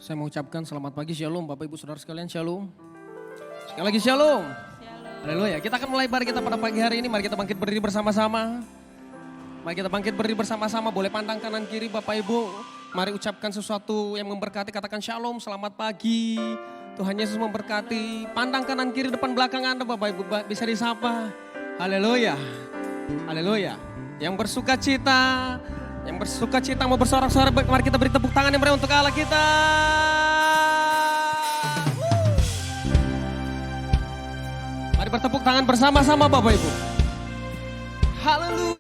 Saya mau ucapkan selamat pagi, shalom Bapak Ibu Saudara sekalian, shalom. Sekali lagi shalom. Haleluya. Kita akan mulai ibadah kita pada pagi hari ini. Mari kita bangkit berdiri bersama-sama. Mari kita bangkit berdiri bersama-sama. Boleh pandang kanan kiri Bapak Ibu. Mari ucapkan sesuatu yang memberkati. Katakan shalom, selamat pagi. Tuhan Yesus memberkati. Pandang kanan kiri depan belakang Anda Bapak Ibu. Bisa disapa. Haleluya. Haleluya. Yang bersuka cita. Yang bersuka cita mau bersorak-sorak, mari kita beri tepuk tangan yang meriah untuk Allah kita. Mari bertepuk tangan bersama-sama Bapak Ibu. Haleluya.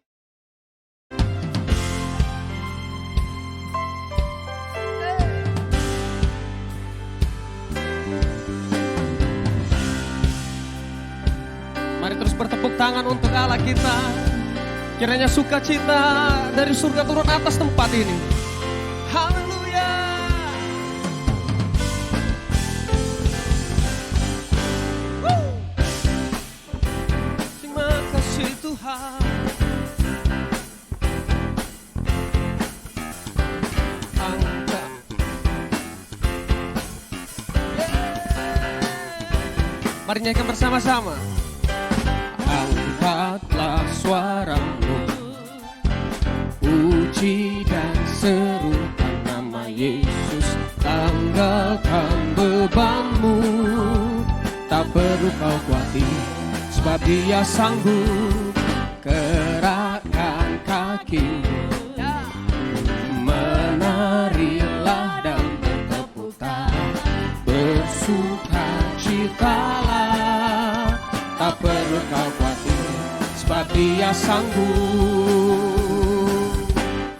Mari terus bertepuk tangan untuk Allah kita. Kiranya sukacita dari surga turun atas tempat ini. Haleluya. Terima kasih Tuhan. Angkat. Mari nyanyikan bersama-sama. Angkatlah suaramu, puji dan serukan nama Yesus. Tanggalkan bebanmu, tak perlu kau khawatir, sebab Dia sanggup. Gerakkan kakimu, menarilah dan bertepuk tangan, bersukacitalah, tak perlu kau khawatir, sebab Dia sanggup.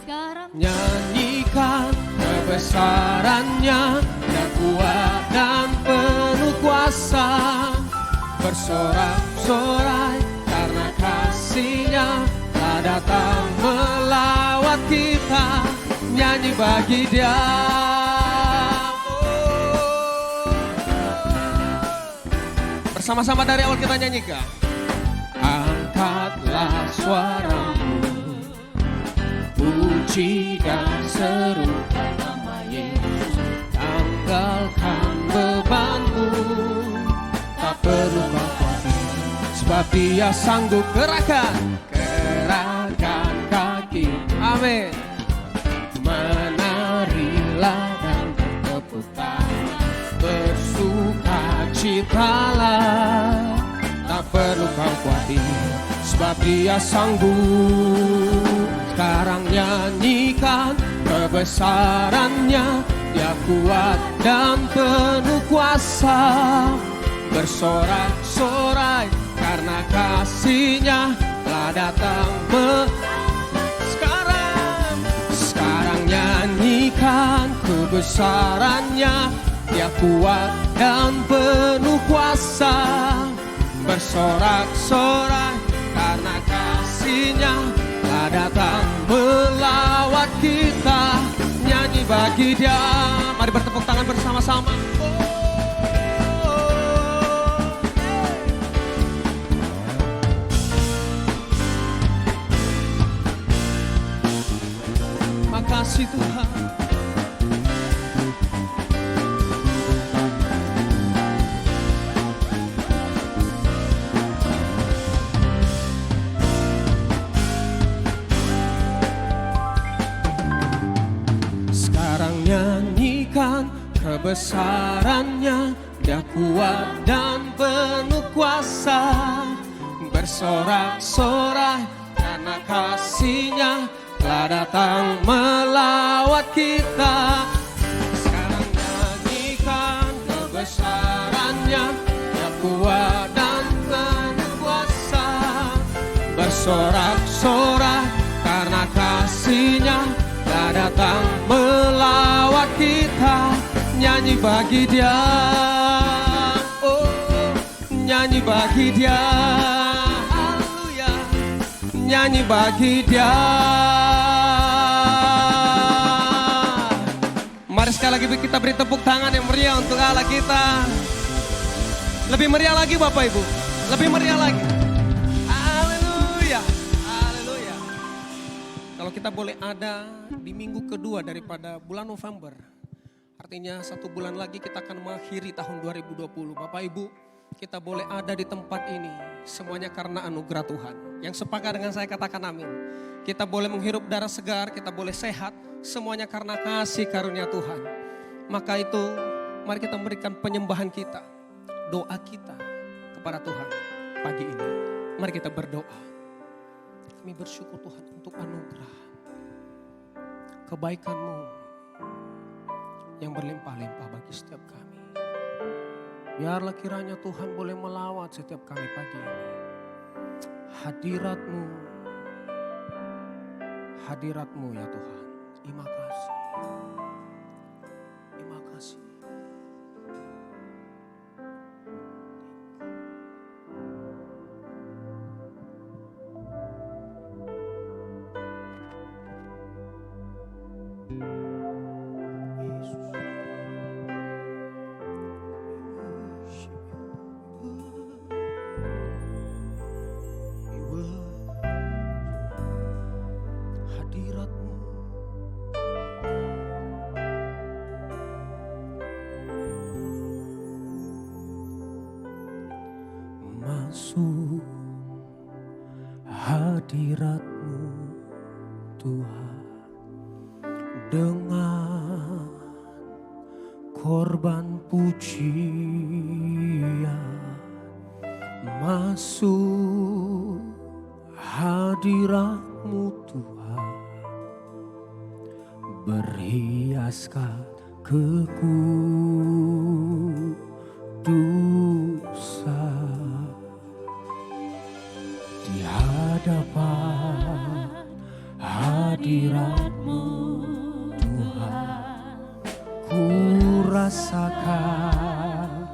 Sekarang Nyanyikan kebesarannya, Dia kuat dan penuh kuasa. Bersorak-sorai karena kasih-Nya telah datang melawat kita. Nyanyi bagi Dia. Bersama-sama dari awal kita nyanyikan. Angkatlah suaramu, puji dan serukan nama Yesus. Tanggalkan bebanmu, tak perlu kau khawatir, sebab Dia sanggup. Gerakan kaki, amin. Menarilah dan bertepuk tangan, bersukacitalah, tak perlu kau khawatir, sebab Dia sanggup. Sekarang nyanyikan kebesarannya, Dia kuat dan penuh kuasa. Bersorak-sorai karena kasih-Nya telah datang. Sekarang nyanyikan kebesarannya, Dia kuat dan penuh kuasa. Bersorak-sorai karena kasih-Nya telah datang melawat kita. Nyanyi bagi Dia. Mari bertepuk tangan bersama-sama. Makasih Tuhan. Sekarang nyanyikan kebesarannya, Dia kuat dan penuh kuasa. Bersorak-sorai karena kasih-Nya telah datang melawat kita. Sekarang nyanyikan kebesarannya, Dia kuat dan penuh kuasa. Bersorak-sorai karena kasih-Nya telah datang melawat kita. Nyanyi bagi Dia. Oh, nyanyi bagi Dia. Haleluya. Nyanyi bagi Dia. Mari sekali lagi kita beri tepuk tangan yang meriah untuk Allah kita. Lebih meriah lagi Bapak Ibu. Lebih meriah lagi. Haleluya. Haleluya. Kalau kita boleh ada di minggu kedua daripada bulan November, Artinya 1 bulan lagi kita akan mengakhiri tahun 2020. Bapak Ibu, kita boleh ada di tempat ini semuanya karena anugerah Tuhan. Yang sepakat dengan saya katakan amin. Kita boleh menghirup darah segar, kita boleh sehat, semuanya karena kasih karunia Tuhan. Maka itu mari kita memberikan penyembahan kita, doa kita kepada Tuhan pagi ini. Mari kita berdoa. Kami bersyukur Tuhan untuk anugerah, kebaikan-Mu yang berlimpah-limpah bagi setiap kami. Biarlah kiranya Tuhan boleh melawat setiap kami pagi ini. Hadirat-Mu ya Tuhan. Terima kasih. Terima kasih. Masuk hadirat-Mu Tuhan dengan korban pujian. Masuk hadirat-Mu Tuhan, berhiaskan kekudusan. Di hadapan hadirat-Mu Tuhan, ku rasakan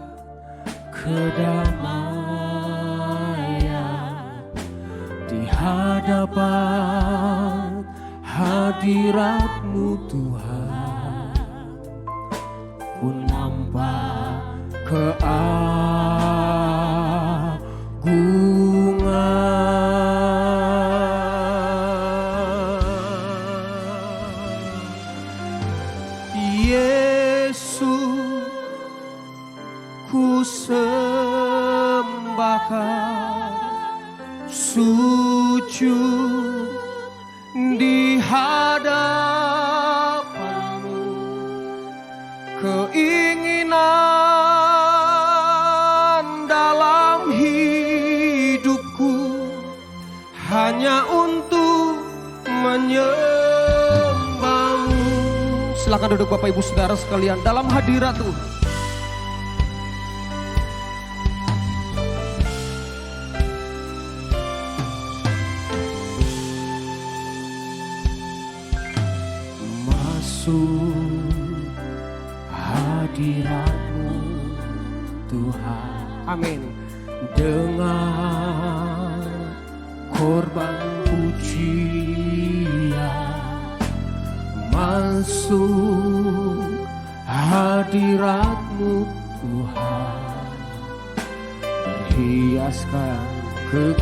kedamaian. Di hadapan hadirat-Mu Tuhan, ku nampak keagungan. Yesus, ku sembahkan, sujud di hadapan-Mu. Keinginan dalam hidupku hanya untuk menyembah-Mu. Silakan duduk Bapak Ibu Saudara sekalian dalam hadirat Tuhan. Masuk hadirat-Mu Tuhan, amin, dengan korban pujian. Masuk hadirat-Mu Tuhan, berhiaskan kekudusan.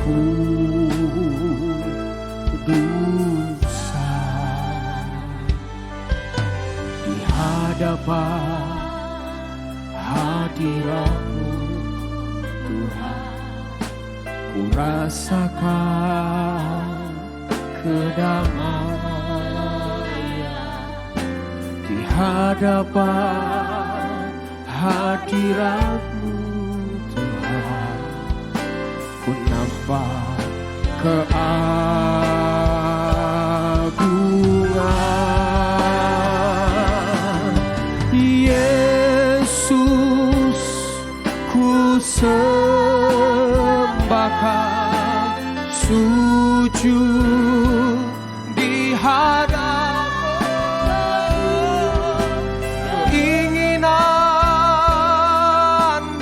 Di hadapan hadirat-Mu Tuhan, ku rasakan kedamaian. Di hadapan hadirat-Mu Tuhan, ku nampak keagungan. Yesus, ku sembahkan, sujud di hadapan. Keinginan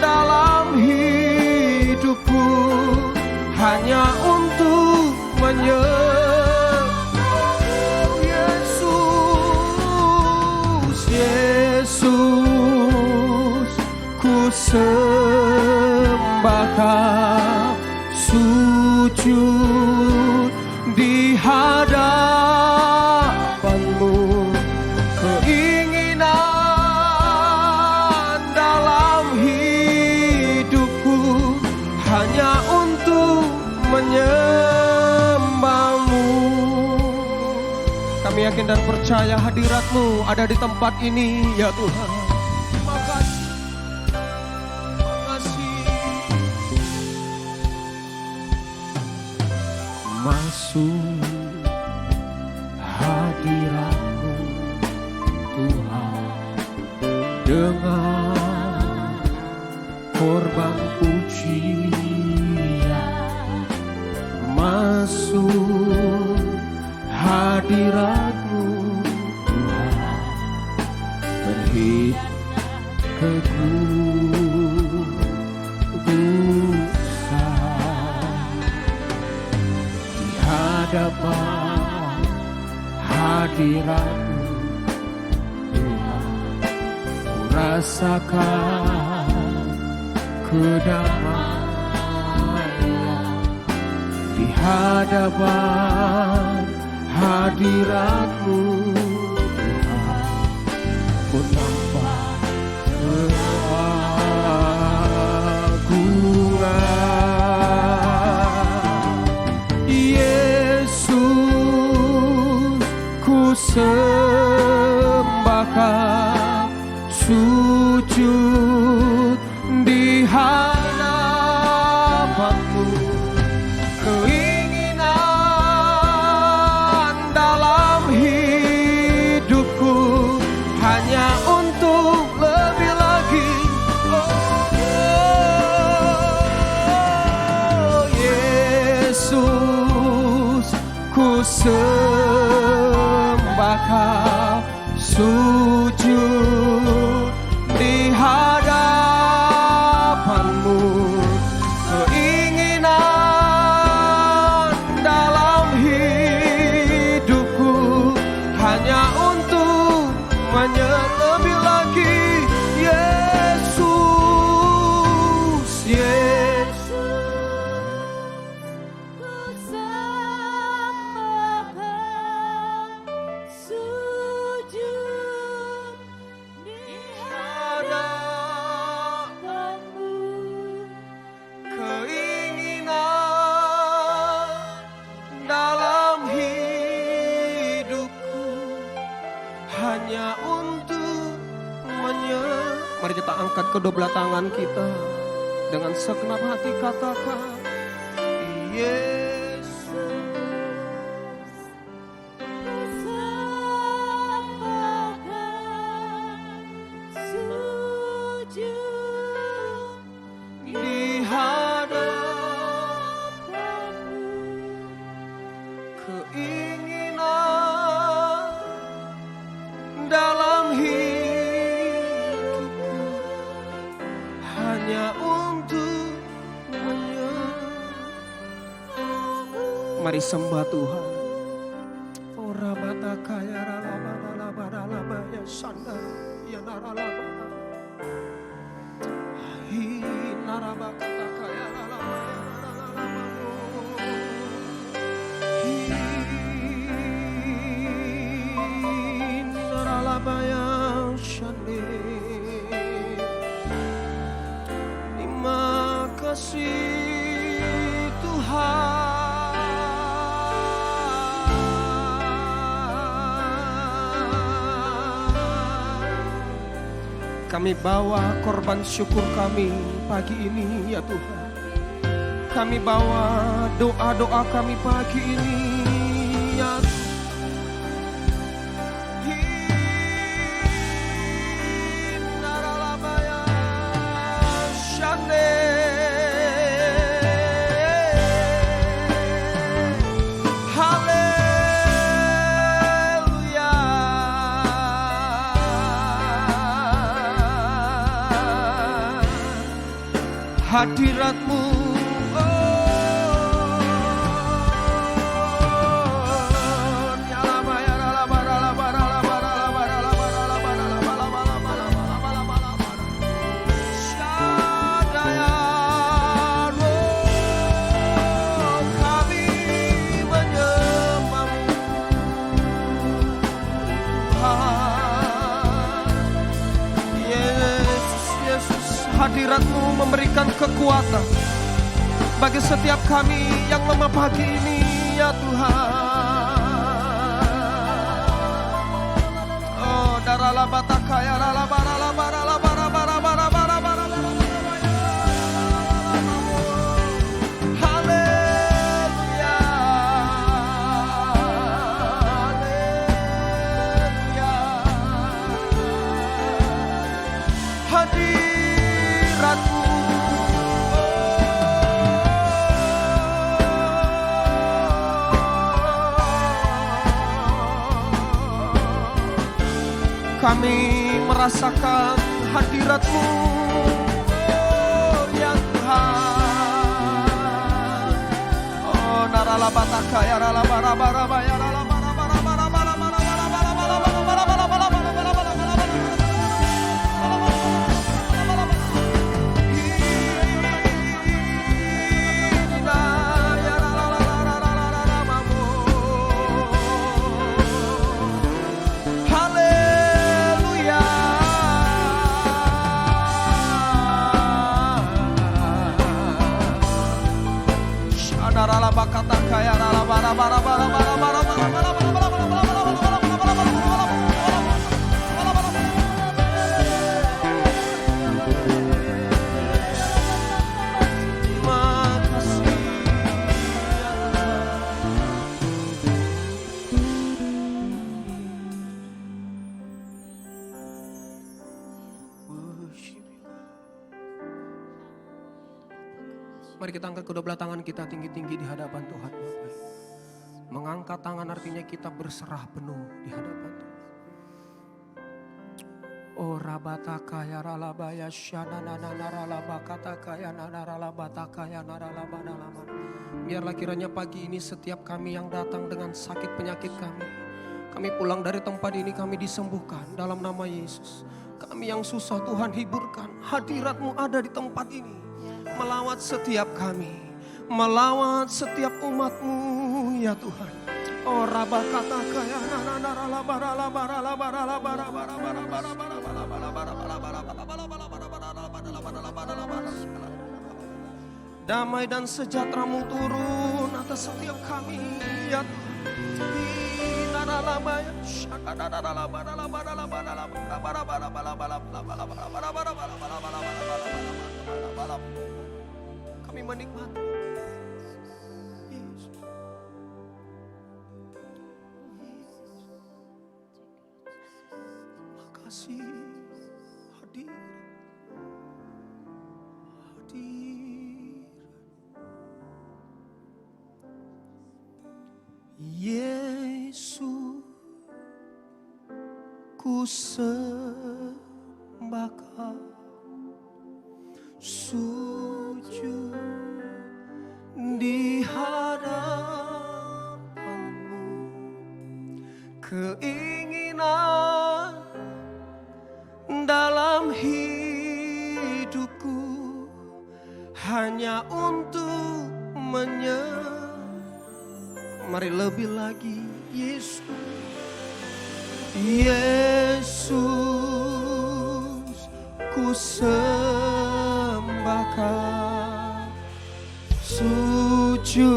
dalam hidupku hanya untuk Yesus, ku sembahkan, sujud di hadapan-Mu. Keinginan Kami yakin dan percaya hadirat-Mu ada di tempat ini ya Tuhan. Terima kasih. Terima kasih. Masuk hadirat-Mu Tuhan dengan korban pujian. Masuk hadirat-Mu Tuhan, berhit kekudusan di hadapan hadirat-Mu Tuhan, ku rasakan kedamaian di hadapan hadirat-Mu Tuhan, ku nampak keagungan. Yesus, ku sembahkan, sujud di hadapan-Mu. Keinginan dalam hidupku hanya untuk lebih lagi. Oh Yesus, ku sembahkan, sujud di hadapan-Mu. Keinginan dalam hidupku hanya untuk lebih lagi. Yesus, Yesus, ku sembahkan, sujud di hadapan-Mu. Keinginan dalam hidupku hanya untuk Mari kita angkat kedua belah tangan kita dengan segenap hati, katakan Yesus. Ku sembahkan, sujud Di hadapan-Mu. Keinginan dalam hidupku hanya untuk Mari sembah Tuhan. Ora mata kaya rala ya sanda ya naralaba. Hi naraba kata kaya rala. Hi naralaba ya shande. Terima kasih Tuhan. Kami bawa korban syukur kami pagi ini ya Tuhan. Kami bawa doa-doa kami pagi ini ya Tuhan. Hinaralabaya Shande. Hadirat-Mu kami menyembah-Mu Yesus, Yesus. Hadirat-Mu memberikan kekuatan bagi setiap kami yang lemah pagi ini ya Tuhan. Haleluya, haleluya. Hadiratmu, kami merasakan hadirat-Mu, oh ya Tuhan. Oh naralabataka ya ralabaraba ya Mari kita angkat kedua belah tangan kita tinggi-tinggi di hadapan Tuhan Bapa. Mengangkat tangan artinya kita berserah penuh di hadapan Tuhan. Oh rabataka ya ralabaya syanana naralabakataka ya naralabataka ya naralabanalama. Biarlah kiranya pagi ini setiap kami yang datang dengan sakit penyakit kami pulang dari tempat ini kami disembuhkan dalam nama Yesus. Kami yang susah Tuhan hiburkan, hadirat-Mu ada di tempat ini. Melawat setiap kami, melawat setiap umat-Mu ya Tuhan. Oh rabakataka ya damai dan sejahtera-Mu turun atas setiap kami ya Tuhan. Kami menikmati Yesus. Makasih hadir. Yesus, ku sembah Kau, sujud di hadapan-Mu, keinginan dalam hidupku hanya untuk mari lebih lagi Yesus, Yesus, ku sembah Kau, sujud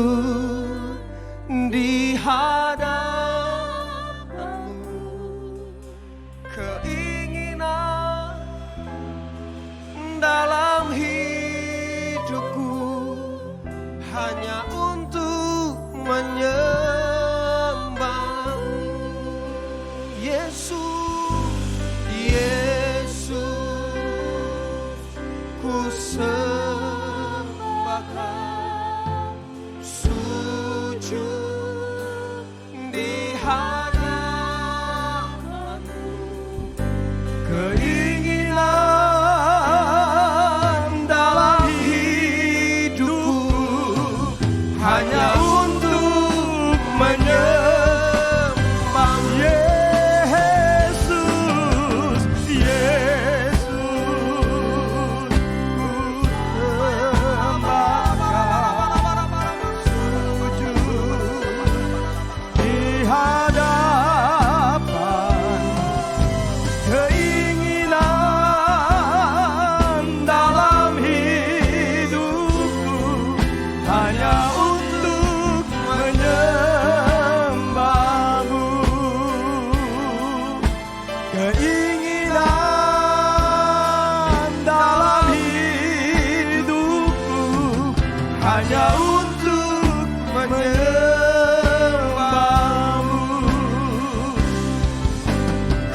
di hadapan-Mu, keinginan dalam hidupku hanya untuk menyembah-Mu. Yesus, Yesus, ku sembah Kau, sujud di hadapan-Mu, keinginan dalam hidupku hanya untuk menyembah. Keinginan hanya untuk menyembahmu.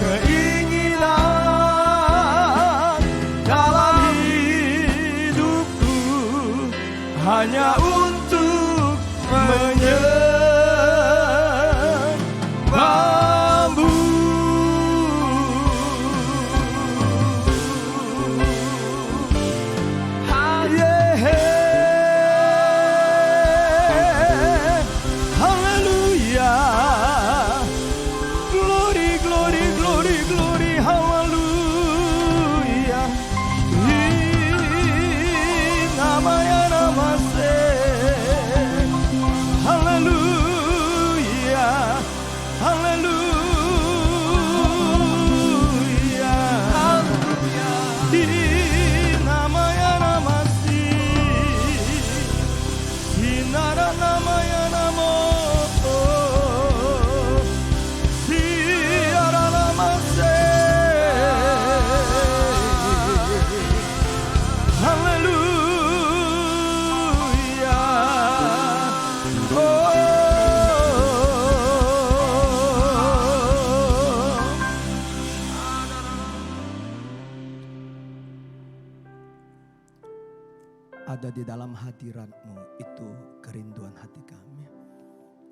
Keinginan dalam hidupku hanya untuk menyembahmu. Hallelujah. Glory, glory, glory, glory. Hallelujah. Namanya namase. Hallelujah. Hallelujah. Namanya namasi. Sinara namanya namo. Siara namase. Hallelujah. Ada di dalam hadirat-Mu itu kerinduan hati kami.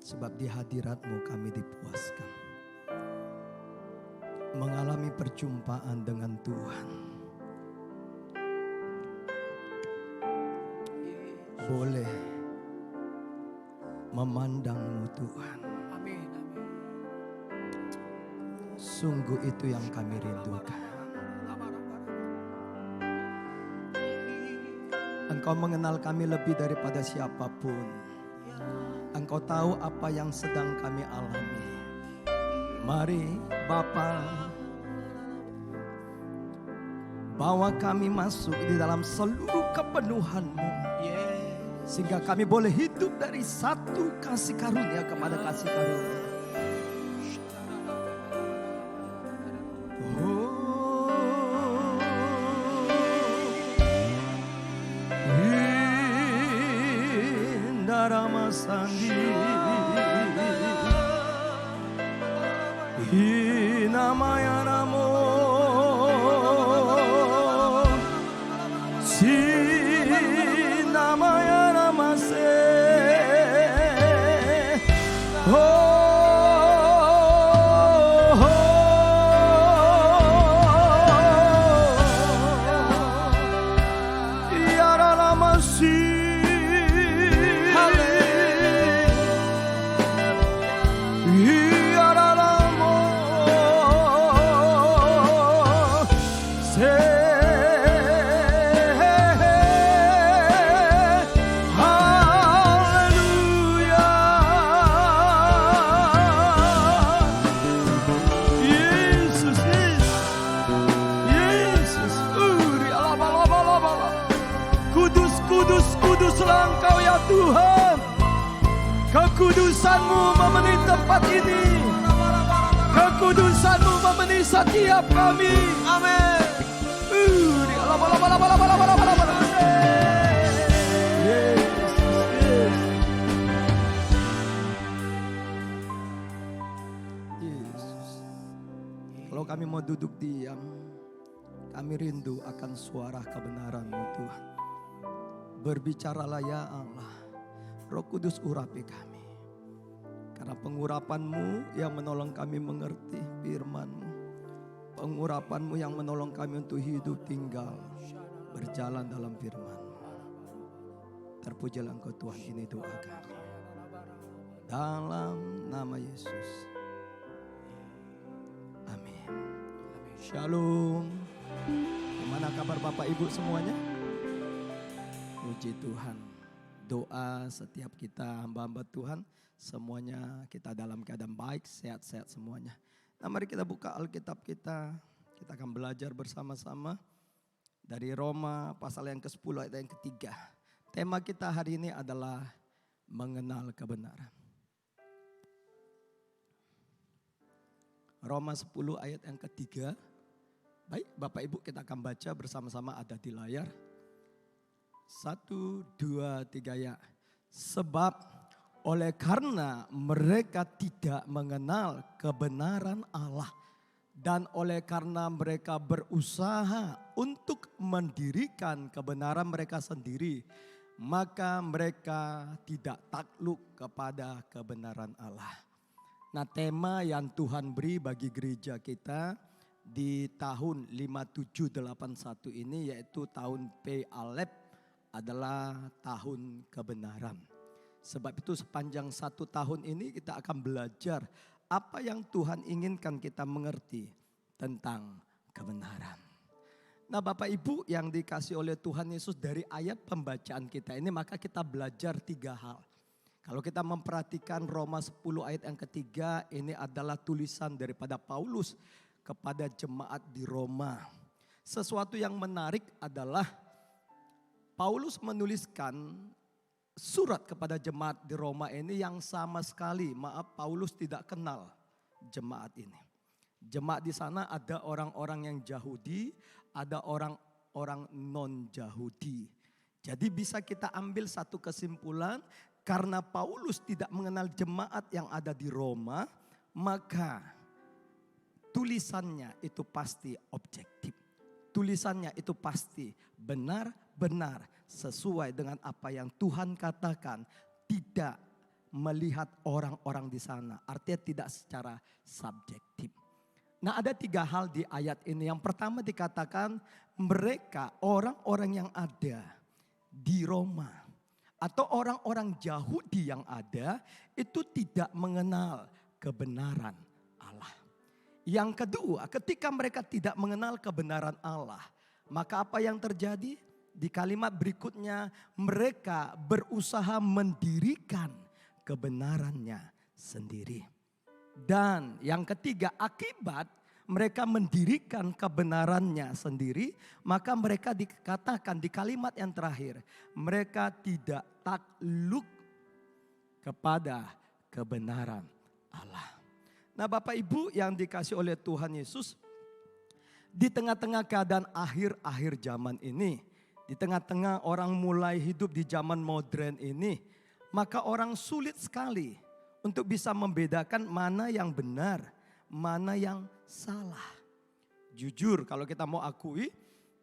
Sebab di hadirat-Mu kami dipuaskan. Mengalami perjumpaan dengan Tuhan. Boleh memandang-Mu Tuhan. Amin, amin. Sungguh itu yang kami rindukan. Engkau mengenal kami lebih daripada siapapun. Engkau tahu apa yang sedang kami alami. Mari Bapa, bawa kami masuk di dalam seluruh kepenuhan-Mu. Sehingga kami boleh hidup dari satu kasih karunia kepada kasih karunia. Sandi Hinamaya namo Sinamaya namase. Yara namasi. Kuduslah Engkau ya Tuhan. Kekudusan-Mu memenuhi tempat ini. Kekudusan-Mu memenuhi setiap kami. Amin. Yesus. Kalau kami mau duduk diam, kami rindu akan suara kebenaran-Mu Tuhan. Berbicaralah ya Allah, Roh Kudus urapi kami. Karena pengurapan-Mu yang menolong kami mengerti firman-Mu. Pengurapan-Mu yang menolong kami untuk hidup tinggal berjalan dalam firman-Mu. Terpujilah Engkau Tuhan, ini doa kami. Dalam nama Yesus. Amin. Shalom. Gimana kabar Bapak Ibu semuanya? Puji Tuhan. Doa setiap kita hamba-hamba Tuhan, semuanya kita dalam keadaan baik, sehat-sehat semuanya. Nah, mari kita buka Alkitab kita. Kita akan belajar bersama-sama dari Roma pasal yang ke-10 ayat yang ke-3. Tema kita hari ini adalah mengenal kebenaran. Roma 10 ayat yang ke-3. Baik, Bapak Ibu kita akan baca bersama-sama, ada di layar. 1, 2, 3 ya. Sebab oleh karena mereka tidak mengenal kebenaran Allah. Dan oleh karena mereka berusaha untuk mendirikan kebenaran mereka sendiri. Maka mereka tidak takluk kepada kebenaran Allah. Nah, tema yang Tuhan beri bagi gereja kita di tahun 5781 ini yaitu tahun P Alep adalah tahun kebenaran. Sebab itu sepanjang 1 tahun ini kita akan belajar apa yang Tuhan inginkan kita mengerti tentang kebenaran. Nah, Bapak Ibu yang dikasih oleh Tuhan Yesus, dari ayat pembacaan kita ini maka kita belajar 3 hal. Kalau kita memperhatikan Roma 10 ayat yang ketiga, ini adalah tulisan daripada Paulus kepada jemaat di Roma. Sesuatu yang menarik adalah Paulus menuliskan surat kepada jemaat di Roma ini yang sama sekali, Paulus tidak kenal jemaat ini. Jemaat di sana ada orang-orang yang Yahudi, ada orang-orang non-Yahudi. Jadi bisa kita ambil satu kesimpulan, karena Paulus tidak mengenal jemaat yang ada di Roma, maka tulisannya itu pasti objektif. Tulisannya itu pasti benar-benar sesuai dengan apa yang Tuhan katakan, tidak melihat orang-orang di sana. Artinya tidak secara subjektif. Nah, ada 3 hal di ayat ini. Yang pertama dikatakan mereka orang-orang yang ada di Roma atau orang-orang Yahudi yang ada itu tidak mengenal kebenaran Allah. Yang kedua, ketika mereka tidak mengenal kebenaran Allah, maka apa yang terjadi? Di kalimat berikutnya, mereka berusaha mendirikan kebenarannya sendiri. Dan yang ketiga, akibat mereka mendirikan kebenarannya sendiri, maka mereka dikatakan di kalimat yang terakhir, mereka tidak takluk kepada kebenaran Allah. Nah, Bapak Ibu yang dikasih oleh Tuhan Yesus, di tengah-tengah keadaan akhir-akhir zaman ini, di tengah-tengah orang mulai hidup di zaman modern ini, maka orang sulit sekali untuk bisa membedakan mana yang benar, mana yang salah. Jujur kalau kita mau akui,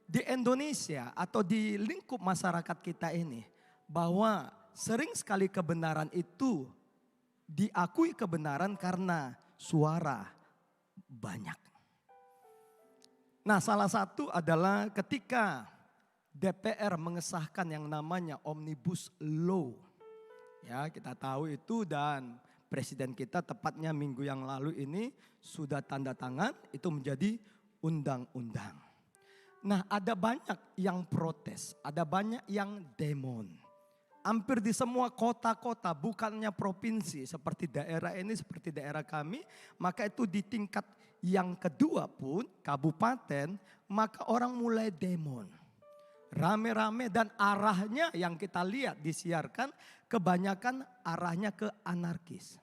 di Indonesia atau di lingkup masyarakat kita ini, bahwa sering sekali kebenaran itu diakui kebenaran karena suara banyak. Nah, salah satu adalah ketika DPR mengesahkan yang namanya Omnibus Law. Ya, kita tahu itu, dan Presiden kita tepatnya minggu yang lalu ini sudah tanda tangan itu menjadi undang-undang. Nah, ada banyak yang protes, ada banyak yang demon. Hampir di semua kota-kota, bukannya provinsi seperti daerah ini, seperti daerah kami, maka itu di tingkat yang kedua pun, kabupaten, maka orang mulai demon. Rame-rame dan arahnya yang kita lihat disiarkan, kebanyakan arahnya ke anarkis.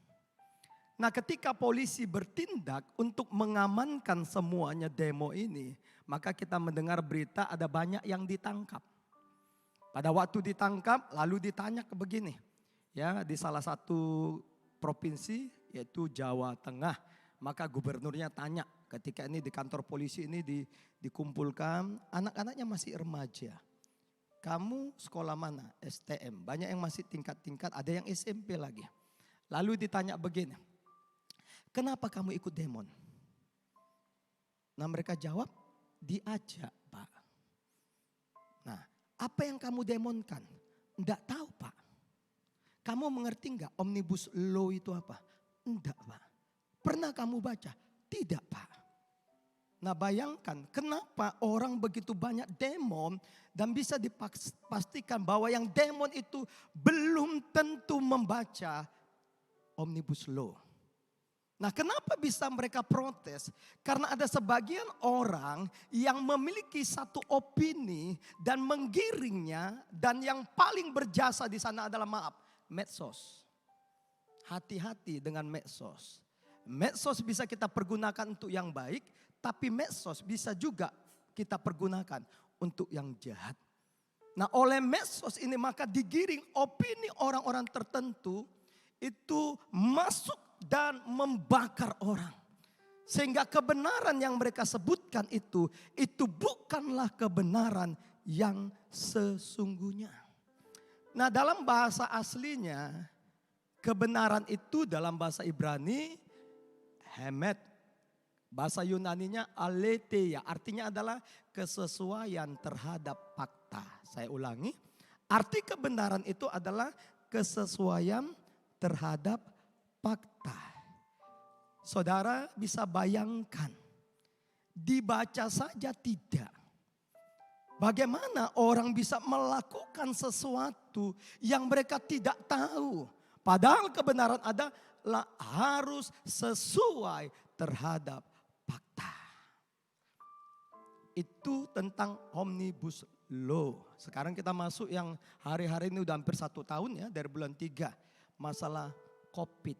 Nah, ketika polisi bertindak untuk mengamankan semuanya demo ini, maka kita mendengar berita ada banyak yang ditangkap. Pada waktu ditangkap lalu ditanya ke begini, ya, di salah satu provinsi yaitu Jawa Tengah, maka gubernurnya tanya ketika ini di kantor polisi ini dikumpulkan, anak-anaknya masih remaja. Kamu sekolah mana? STM. Banyak yang masih tingkat-tingkat, ada yang SMP lagi. Lalu ditanya begini, kenapa kamu ikut demon? Nah, mereka jawab, diajak, Pak. Nah, apa yang kamu demonkan? Enggak tahu, Pak. Kamu mengerti enggak Omnibus Law itu apa? Enggak, Pak. Pernah kamu baca? Tidak, Pak. Nah, bayangkan kenapa orang begitu banyak demon dan bisa dipastikan bahwa yang demon itu belum tentu membaca Omnibus Law. Nah, kenapa bisa mereka protes? Karena ada sebagian orang yang memiliki satu opini dan menggiringnya, dan yang paling berjasa di sana adalah medsos. Hati-hati dengan medsos. Medsos bisa kita pergunakan untuk yang baik, tapi medsos bisa juga kita pergunakan untuk yang jahat. Nah, oleh medsos ini maka digiring opini orang-orang tertentu itu masuk dan membakar orang. Sehingga kebenaran yang mereka sebutkan itu bukanlah kebenaran yang sesungguhnya. Nah, dalam bahasa aslinya kebenaran itu dalam bahasa Ibrani hemet. Bahasa Yunaninya aletheia, artinya adalah kesesuaian terhadap fakta. Saya ulangi, arti kebenaran itu adalah kesesuaian terhadap fakta. Saudara bisa bayangkan, dibaca saja tidak. Bagaimana orang bisa melakukan sesuatu yang mereka tidak tahu. Padahal kebenaran adalah harus sesuai terhadap fakta. Itu tentang Omnibus Law. Sekarang kita masuk yang hari-hari ini udah hampir 1 tahun ya, dari bulan 3. Masalah COVID.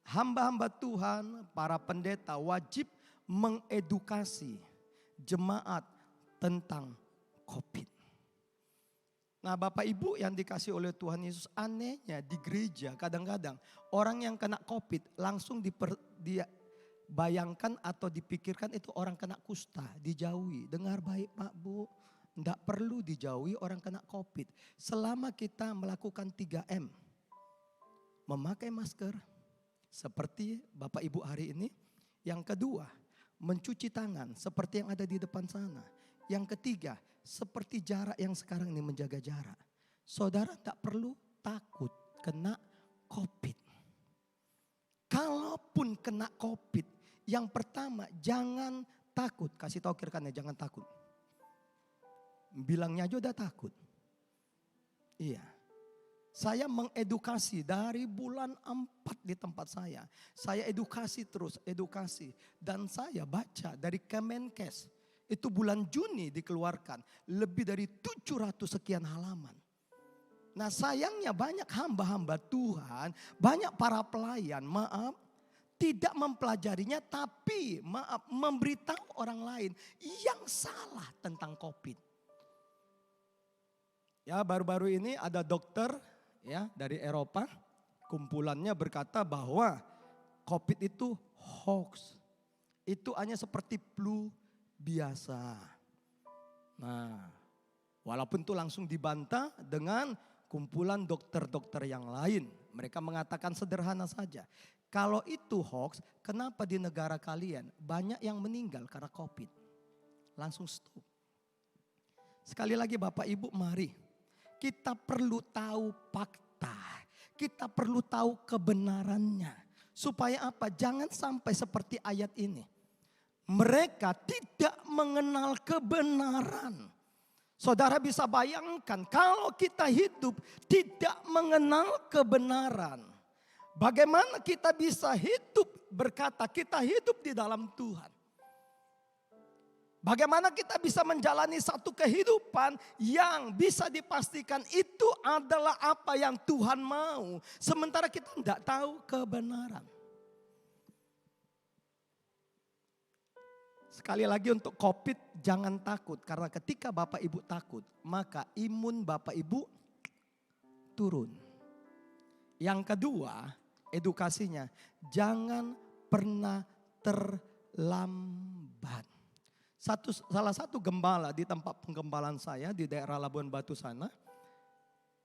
Hamba-hamba Tuhan, para pendeta wajib mengedukasi jemaat tentang COVID. Nah, Bapak Ibu yang dikasih oleh Tuhan Yesus, anehnya di gereja kadang-kadang orang yang kena COVID langsung dibayangkan atau dipikirkan itu orang kena kusta, dijauhi. Dengar baik Pak Bu, tidak perlu dijauhi orang kena COVID. Selama kita melakukan 3M, memakai masker, seperti Bapak Ibu hari ini. Yang kedua, mencuci tangan seperti yang ada di depan sana. Yang ketiga, seperti jarak yang sekarang ini, menjaga jarak. Saudara tak perlu takut kena COVID. Kalaupun kena COVID, yang pertama jangan takut. Kasih tahu rekannya jangan takut. Bilangnya aja udah takut. Iya. Saya mengedukasi dari bulan 4 di tempat saya. Saya edukasi terus, edukasi. Dan saya baca dari Kemenkes. Itu bulan Juni dikeluarkan. Lebih dari 700 sekian halaman. Nah, sayangnya banyak hamba-hamba Tuhan, banyak para pelayan, tidak mempelajarinya, tapi memberitahu orang lain yang salah tentang COVID. Ya, baru-baru ini ada dokter ya dari Eropa, kumpulannya berkata bahwa COVID itu hoax. Itu hanya seperti flu biasa. Nah, walaupun itu langsung dibantah dengan kumpulan dokter-dokter yang lain. Mereka mengatakan sederhana saja. Kalau itu hoax, kenapa di negara kalian banyak yang meninggal karena COVID? Langsung stop. Sekali lagi Bapak Ibu, mari. Kita perlu tahu fakta. Kita perlu tahu kebenarannya. Supaya apa? Jangan sampai seperti ayat ini. Mereka tidak mengenal kebenaran. Saudara bisa bayangkan kalau kita hidup tidak mengenal kebenaran. Bagaimana kita bisa hidup berkata kita hidup di dalam Tuhan. Bagaimana kita bisa menjalani satu kehidupan yang bisa dipastikan itu adalah apa yang Tuhan mau. Sementara kita tidak tahu kebenaran. Sekali lagi untuk COVID jangan takut. Karena ketika Bapak Ibu takut maka imun Bapak Ibu turun. Yang kedua edukasinya jangan pernah terlambat. Salah satu gembala di tempat penggembalaan saya di daerah Labuan Batu sana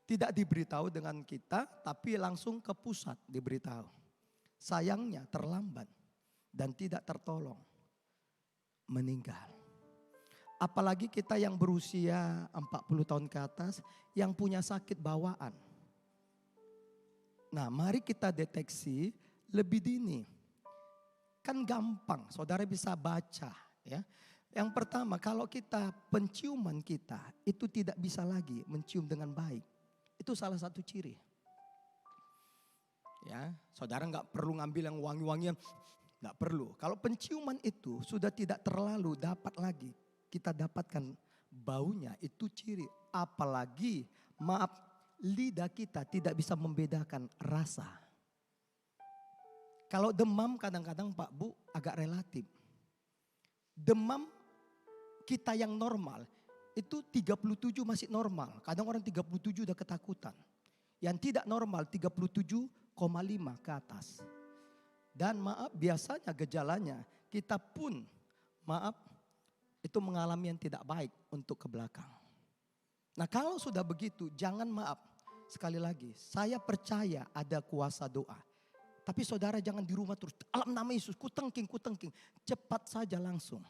tidak diberitahu dengan kita tapi langsung ke pusat diberitahu. Sayangnya terlambat dan tidak tertolong, meninggal. Apalagi kita yang berusia 40 tahun ke atas yang punya sakit bawaan. Nah, mari kita deteksi lebih dini. Kan gampang, saudara bisa baca ya. Yang pertama, kalau kita penciuman kita itu tidak bisa lagi mencium dengan baik. Itu salah satu ciri. Ya, saudara nggak perlu ngambil yang wangi-wangian, nggak perlu. Kalau penciuman itu sudah tidak terlalu dapat lagi kita dapatkan baunya, itu ciri. Apalagi lidah kita tidak bisa membedakan rasa. Kalau demam kadang-kadang Pak Bu agak relatif. Demam kita yang normal itu 37 masih normal. Kadang orang 37 udah ketakutan. Yang tidak normal 37,5 ke atas. Dan maaf, biasanya gejalanya kita pun itu mengalami yang tidak baik untuk ke belakang. Nah, kalau sudah begitu, jangan sekali lagi, saya percaya ada kuasa doa. Tapi saudara jangan di rumah terus, dalam nama Yesus, kutengking. Cepat saja langsung.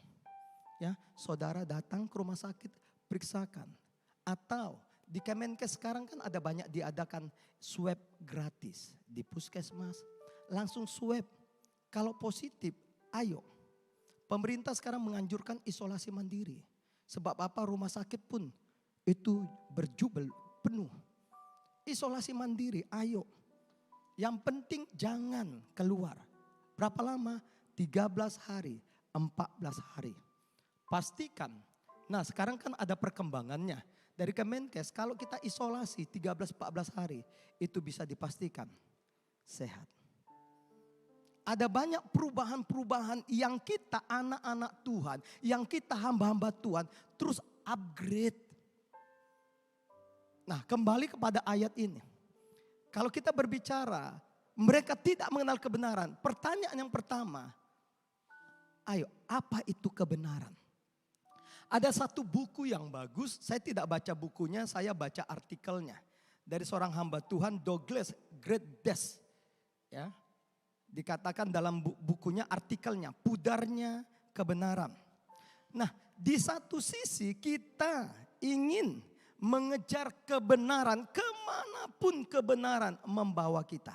Ya, saudara datang ke rumah sakit, periksakan. Atau di Kemenkes sekarang kan ada banyak diadakan swab gratis. Di puskesmas, langsung swab. Kalau positif, ayo. Pemerintah sekarang menganjurkan isolasi mandiri. Sebab apa, rumah sakit pun itu berjubel penuh. Isolasi mandiri, ayo. Yang penting jangan keluar. Berapa lama? 13 hari, 14 hari. Pastikan. Nah, sekarang kan ada perkembangannya. Dari Kemenkes, kalau kita isolasi 13-14 hari, itu bisa dipastikan sehat. Ada banyak perubahan-perubahan yang kita anak-anak Tuhan, yang kita hamba-hamba Tuhan terus upgrade. Nah, kembali kepada ayat ini. Kalau kita berbicara, mereka tidak mengenal kebenaran. Pertanyaan yang pertama, ayo, apa itu kebenaran? Ada satu buku yang bagus, saya tidak baca bukunya, saya baca artikelnya. Dari seorang hamba Tuhan, Douglas Greatdes. Ya, dikatakan dalam bukunya, artikelnya, pudarnya kebenaran. Nah, di satu sisi kita ingin mengejar kebenaran, kemanapun kebenaran membawa kita.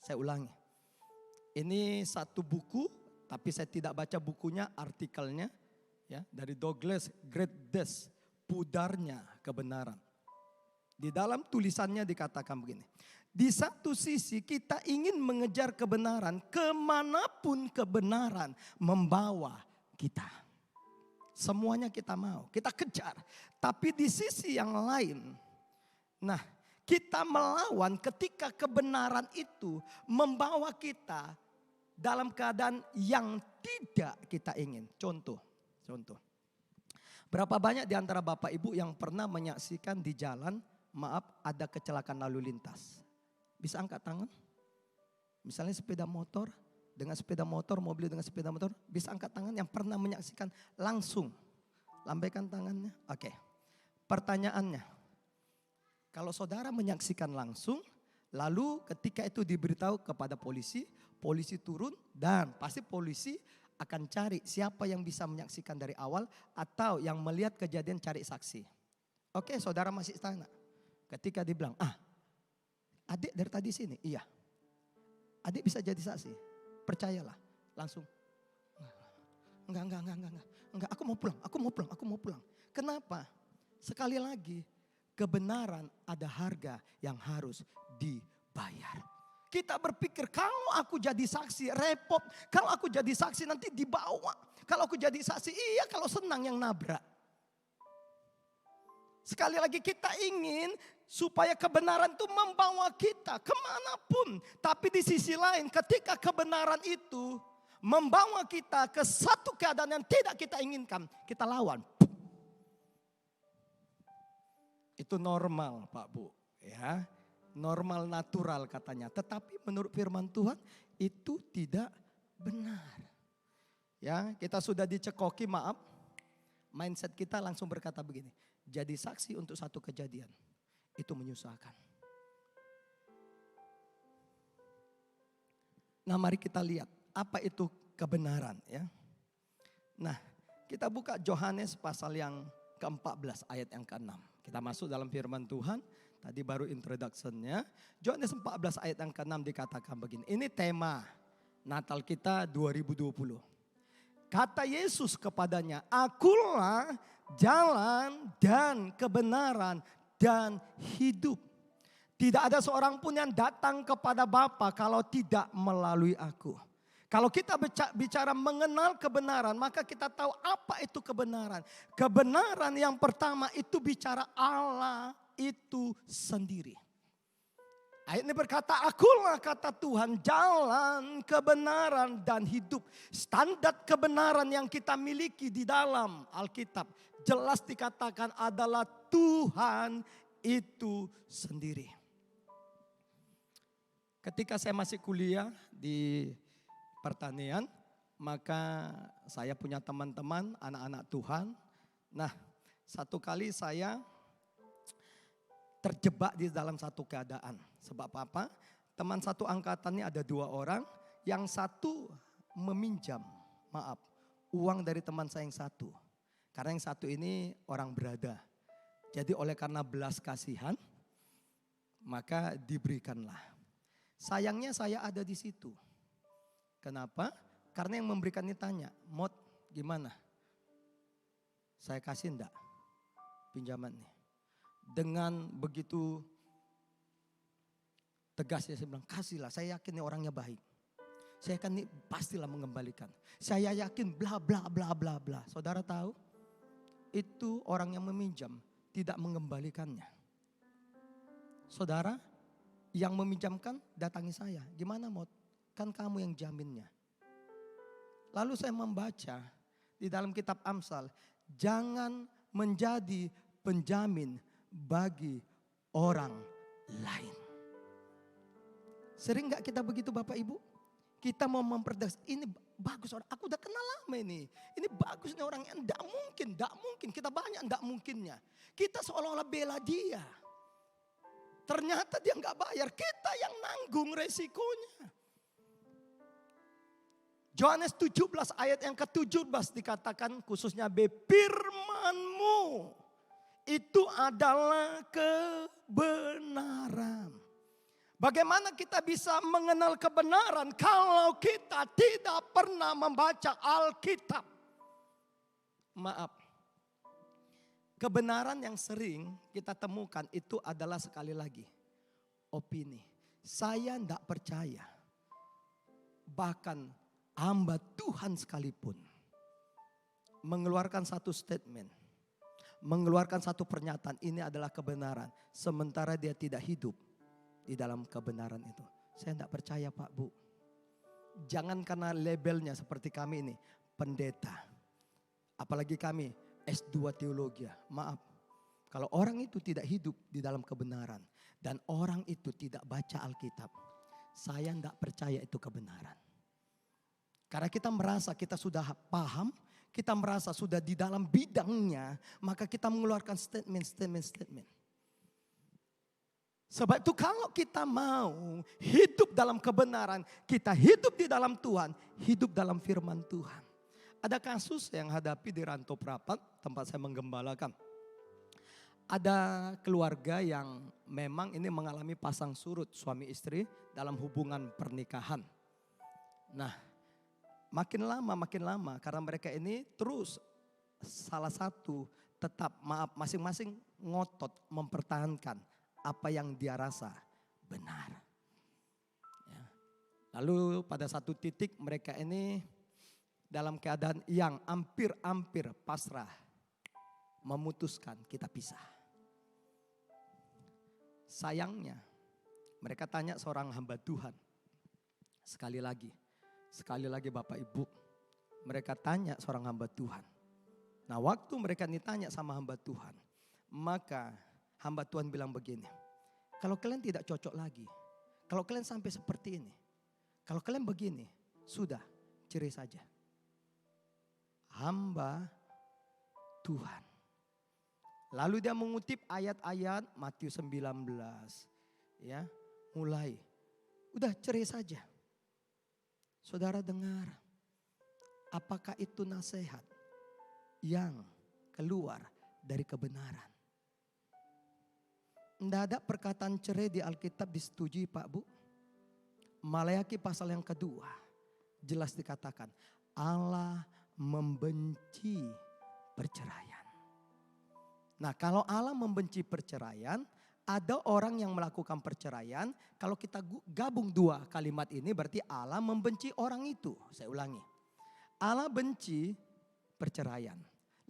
Saya ulangi, ini satu buku, tapi saya tidak baca bukunya, artikelnya. Ya, dari Douglas Greatdes, pudarnya kebenaran. Di dalam tulisannya dikatakan begini. Di satu sisi kita ingin mengejar kebenaran, kemanapun kebenaran membawa kita. Semuanya kita mau, kita kejar. Tapi di sisi yang lain, nah, kita melawan ketika kebenaran itu membawa kita dalam keadaan yang tidak kita ingin. Contoh. Berapa banyak di antara Bapak Ibu yang pernah menyaksikan di jalan, ada kecelakaan lalu lintas? Bisa angkat tangan? Misalnya sepeda motor dengan sepeda motor, mobil dengan sepeda motor, bisa angkat tangan yang pernah menyaksikan langsung. Lambaikan tangannya. Oke. Pertanyaannya, kalau saudara menyaksikan langsung, lalu ketika itu diberitahu kepada polisi, polisi turun dan pasti polisi akan cari siapa yang bisa menyaksikan dari awal atau yang melihat kejadian cari saksi. Oke, saudara masih tanya. Ketika dibilang, adik dari tadi sini, iya. Adik bisa jadi saksi, percayalah. Langsung, enggak, aku mau pulang. Kenapa? Sekali lagi, kebenaran ada harga yang harus dibayar. Kita berpikir kalau aku jadi saksi repot. Kalau aku jadi saksi nanti dibawa. Kalau aku jadi saksi iya kalau senang yang nabrak. Sekali lagi kita ingin supaya kebenaran itu membawa kita kemanapun. Tapi di sisi lain ketika kebenaran itu membawa kita ke satu keadaan yang tidak kita inginkan. Kita lawan. Itu normal Pak Bu. Ya. Normal natural katanya. Tetapi menurut firman Tuhan itu tidak benar. Ya, kita sudah dicekoki, mindset kita langsung berkata begini. Jadi saksi untuk satu kejadian itu menyusahkan. Nah, mari kita lihat apa itu kebenaran ya. Nah, kita buka Yohanes pasal yang ke-14 ayat yang ke-6. Kita masuk dalam firman Tuhan. Tadi baru introduction-nya. Yohanes 14 ayat yang ke-6 dikatakan begini. Ini tema Natal kita 2020. Kata Yesus kepadanya, akulah jalan dan kebenaran dan hidup. Tidak ada seorang pun yang datang kepada Bapa kalau tidak melalui aku. Kalau kita bicara mengenal kebenaran, maka kita tahu apa itu kebenaran. Kebenaran yang pertama itu bicara Allah itu sendiri. Ayat ini berkata, akulah kata Tuhan, jalan, kebenaran dan hidup. Standar kebenaran yang kita miliki di dalam Alkitab jelas dikatakan adalah Tuhan itu sendiri. Ketika saya masih kuliah di pertanian, maka saya punya teman-teman anak-anak Tuhan. Nah, satu kali saya terjebak di dalam satu keadaan. Sebab apa? Teman satu angkatannya ada 2 orang. Yang satu meminjam, uang dari teman saya yang satu. Karena yang satu ini orang berada. Jadi oleh karena belas kasihan, maka diberikanlah. Sayangnya saya ada di situ. Kenapa? Karena yang memberikan ini tanya, Mot gimana? Saya kasih enggak pinjamannya? Dengan begitu tegasnya saya bilang, kasihlah, saya yakin ini orangnya baik. Saya yakin ini pastilah mengembalikan. Saya yakin bla bla bla bla bla. Saudara tahu? Itu orang yang meminjam tidak mengembalikannya. Saudara yang meminjamkan datangi saya. Gimana Mot? Kan kamu yang jaminnya. Lalu saya membaca di dalam kitab Amsal. Jangan menjadi penjamin bagi orang lain. Sering gak kita begitu Bapak Ibu? Kita mau mempertegas, ini bagus orang, aku udah kenal lama ini. Ini bagus nih orangnya, enggak mungkin. Kita banyak enggak mungkinnya. Kita seolah-olah bela dia. Ternyata dia enggak bayar, kita yang nanggung resikonya. Yohanes 17 ayat yang ke-17 dikatakan khususnya firman-Mu itu adalah kebenaran. Bagaimana kita bisa mengenal kebenaran kalau kita tidak pernah membaca Alkitab? Kebenaran yang sering kita temukan itu adalah sekali lagi opini. Saya tidak percaya. Bahkan hamba Tuhan sekalipun mengeluarkan satu statement, mengeluarkan satu pernyataan, ini adalah kebenaran. Sementara dia tidak hidup di dalam kebenaran itu. Saya tidak percaya Pak Bu. Jangan karena labelnya seperti kami ini, pendeta. Apalagi kami S2 teologi. Maaf, kalau orang itu tidak hidup di dalam kebenaran dan orang itu tidak baca Alkitab, saya tidak percaya itu kebenaran. Karena kita merasa kita sudah paham, kita merasa sudah di dalam bidangnya, maka kita mengeluarkan statement. Sebab itu kalau kita mau hidup dalam kebenaran, kita hidup di dalam Tuhan, hidup dalam firman Tuhan. Ada kasus yang hadapi di Rantau Prapat, tempat saya menggembalakan. Ada keluarga yang memang ini mengalami pasang surut suami istri dalam hubungan pernikahan. Nah, makin lama karena mereka ini terus salah satu tetap masing-masing ngotot mempertahankan apa yang dia rasa benar. Ya. Lalu pada satu titik mereka ini dalam keadaan yang hampir pasrah, memutuskan kita pisah. Sayangnya mereka tanya seorang hamba Tuhan. Sekali lagi Bapak Ibu, mereka tanya seorang hamba Tuhan. Nah waktu mereka ditanya sama hamba Tuhan, maka hamba Tuhan bilang begini, kalau kalian tidak cocok lagi, kalau kalian sampai seperti ini, kalau kalian begini, sudah cerai saja. Hamba Tuhan. Lalu dia mengutip ayat-ayat Matius 19. Ya, mulai. Udah cerai saja. Saudara dengar, apakah itu nasihat yang keluar dari kebenaran? Tidak ada perkataan cerai di Alkitab disetujui Pak Bu. Maleakhi pasal yang kedua jelas dikatakan Allah membenci perceraian. Nah kalau Allah membenci perceraian, ada orang yang melakukan perceraian. Kalau kita gabung dua kalimat ini berarti Allah membenci orang itu. Saya ulangi. Allah benci perceraian.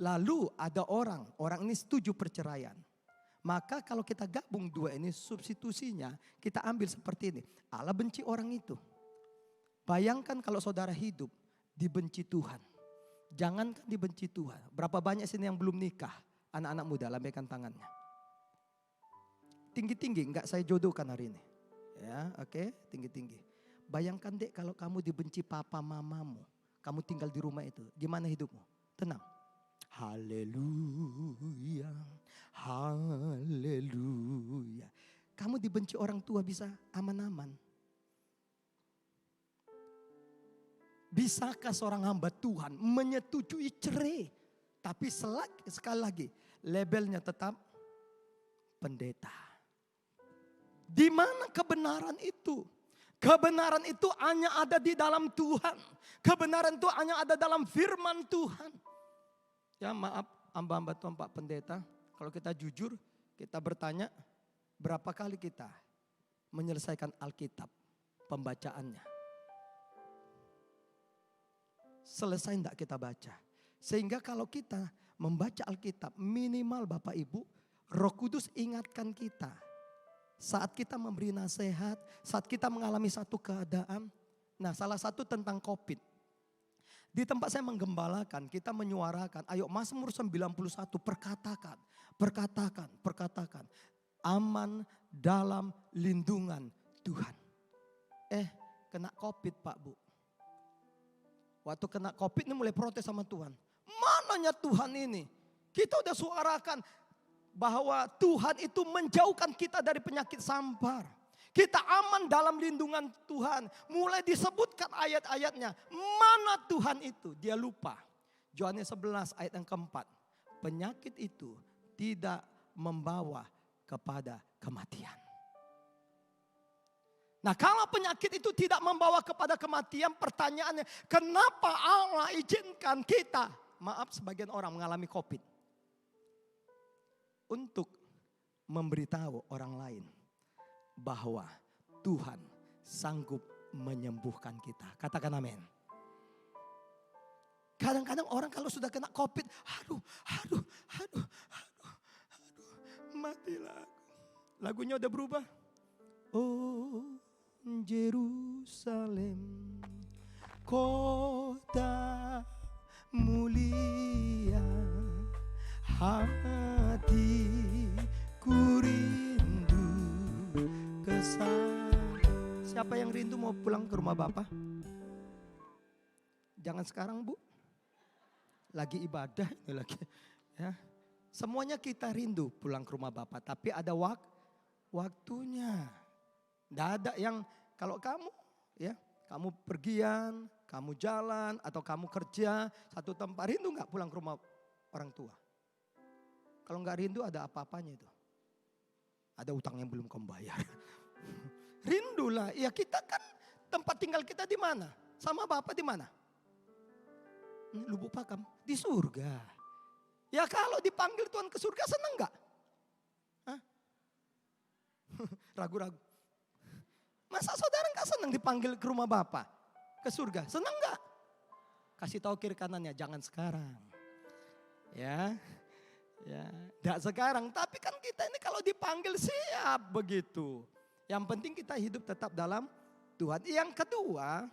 Lalu ada orang ini setuju perceraian. Maka kalau kita gabung dua ini substitusinya kita ambil seperti ini. Allah benci orang itu. Bayangkan kalau saudara hidup dibenci Tuhan. Jangankan dibenci Tuhan. Berapa banyak sini yang belum nikah? Anak-anak muda lambaikan tangannya. Tinggi-tinggi enggak saya jodohkan hari ini. Ya, oke, tinggi-tinggi. Bayangkan dek kalau kamu dibenci papa mamamu. Kamu tinggal di rumah itu. Gimana hidupmu? Tenang. Haleluya. Haleluya. Kamu dibenci orang tua bisa aman-aman. Bisakah seorang hamba Tuhan menyetujui cerai? Tapi sekali lagi labelnya tetap pendeta. Di mana kebenaran itu? Kebenaran itu hanya ada di dalam Tuhan. Kebenaran itu hanya ada dalam firman Tuhan. Ya maaf hamba-hamba Tuhan Pak Pendeta. Kalau kita jujur kita bertanya berapa kali kita menyelesaikan Alkitab pembacaannya. Selesai enggak kita baca. Sehingga kalau kita membaca Alkitab minimal Bapak Ibu Roh Kudus ingatkan kita. Saat kita memberi nasihat, saat kita mengalami satu keadaan. Nah salah satu tentang COVID. Di tempat saya menggembalakan, kita menyuarakan, ayo Mazmur 91 perkatakan. Aman dalam lindungan Tuhan. Kena COVID Pak Bu. Waktu kena COVID ini mulai protes sama Tuhan. Mananya Tuhan ini? Kita udah suarakan bahwa Tuhan itu menjauhkan kita dari penyakit sampar. Kita aman dalam lindungan Tuhan. Mulai disebutkan ayat-ayatnya. Mana Tuhan itu? Dia lupa. Yohanes 11 ayat yang keempat. Penyakit itu tidak membawa kepada kematian. Nah kalau penyakit itu tidak membawa kepada kematian, pertanyaannya kenapa Allah izinkan kita, maaf sebagian orang mengalami COVID. Untuk memberitahu orang lain bahwa Tuhan sanggup menyembuhkan kita. Katakan amin. Kadang-kadang orang kalau sudah kena COVID, aduh, matilah aku. Lagunya udah berubah. Oh Jerusalem, kota mulia, hatiku rindu kesana. Siapa yang rindu mau pulang ke rumah Bapak? Jangan sekarang Bu. Lagi ibadah ini lagi. Ya. Semuanya kita rindu pulang ke rumah Bapak. Tapi ada waktunya. Tidak ada yang kalau kamu ya kamu pergian, kamu jalan atau kamu kerja satu tempat, rindu nggak pulang ke rumah orang tua? Kalau nggak rindu ada apa-apanya itu. Ada utang yang belum kamu bayar. Rindulah. Ya kita kan tempat tinggal kita di mana? Sama Bapak di mana? Lubuk Pakam. Di surga. Ya kalau dipanggil Tuhan ke surga senang nggak? Ragu-ragu. Masa saudara nggak senang dipanggil ke rumah Bapak? Ke surga. Senang nggak? Kasih tahu kiri kanannya. Jangan sekarang. Ya. Ya, tidak sekarang, tapi kan kita ini kalau dipanggil siap begitu. Yang penting kita hidup tetap dalam Tuhan. Yang kedua,